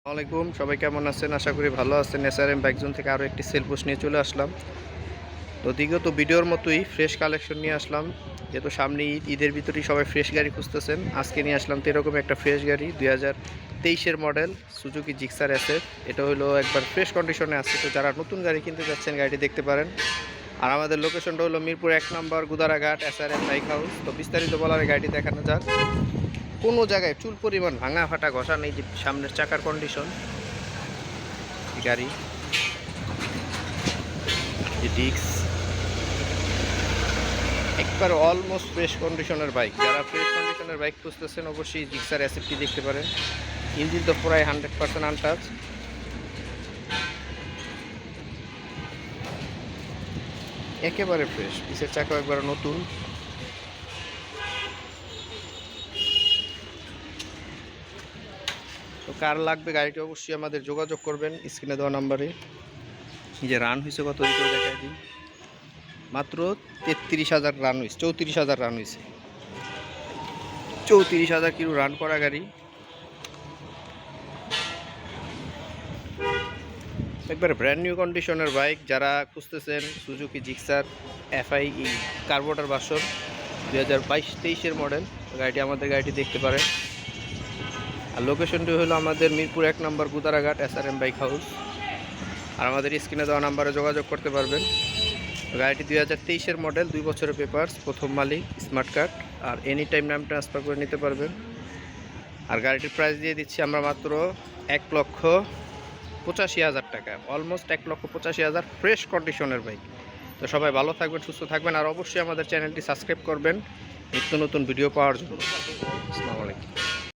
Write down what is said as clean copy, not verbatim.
আসসালামাইকুম, সবাই কেমন আছেন? আশা করি ভালো আছেন। এসআরএম বাইক জোন থেকে আরও একটি সেল পোস্ট নিয়ে চলে আসলাম। তো বিগত ভিডিওর মতোই ফ্রেশ কালেকশন নিয়ে আসলাম। যেহেতু সামনে ঈদের ভিতরেই সবাই ফ্রেশ গাড়ি খুঁজতেছেন, আজকে নিয়ে আসলাম তো এরকম একটা ফ্রেশ গাড়ি 2023-এর মডেল সুজুকি জিক্সার এসএফ। এটা হলো একবার ফ্রেশ কন্ডিশনে আছে। তো যারা নতুন গাড়ি কিনতে যাচ্ছেন গাড়িটি দেখতে পারেন। আর আমাদের লোকেশনটা হলো মিরপুর 1 নম্বর গুদারাঘাট এসআরএম বাইক হাউস। তো বিস্তারিত বলার গাড়িটি দেখানো যাক। কোনো জায়গায় চুল পরিমাণ ভাঙা ফাটা ঘষা নেই। যে সামনের চাকার কন্ডিশন, গাড়ি যে ডিস্ক একবার অলমোস্ট ফ্রেশ কন্ডিশনের বাইক। যারা ফ্রেশ কন্ডিশনের বাইক খুঁজতেছেন অবশ্যই জিক্সার এসএফটি দেখতে পারেন। ইঞ্জিন তো প্রায় 100% আনটাচ। একেবারে ফ্রেশ, পিছের চাকা একবারে নতুন। তো কার লাগবে গাড়িটি অবশ্যই আমাদের যোগাযোগ করবেন স্ক্রিনে দেওয়া নাম্বারে। যে রান হয়েছে কত দিকেও দেখাই দিই, মাত্র 33,000 রান হয়েছে, 34,000 রান হয়েছে। 34,000 কিলো রান করা গাড়ি, একবারে ব্র্যান্ড নিউ কন্ডিশনের বাইক। যারা খুঁজতেছেন Suzuki Gixxer FI carburettor version 2022-23-এর মডেল, গাড়িটি আমাদের গাড়িটি দেখতে পারেন। আর লোকেশনটি হলো আমাদের মিরপুর 1 নম্বর গুদারাঘাট এসআরএম বাইক হাউস। আর আমাদের স্ক্রিনে দেওয়া নাম্বারে যোগাযোগ করতে পারবেন। গাড়িটি 2023-এর মডেল, 2 বছরের পেপারস, প্রথম মালিক, স্মার্ট কার্ড। আর এনি টাইম নাম ট্রান্সফার করে নিতে পারবেন। আর গাড়িটির প্রাইস দিয়ে দিচ্ছি আমরা মাত্র 1,85,000 টাকা, অলমোস্ট 1,85,000, ফ্রেশ কন্ডিশনের বাইক। তো সবাই ভালো থাকবেন, সুস্থ থাকবেন। আর অবশ্যই আমাদের চ্যানেলটি সাবস্ক্রাইব করবেন নিত্য নতুন ভিডিও পাওয়ার জন্য।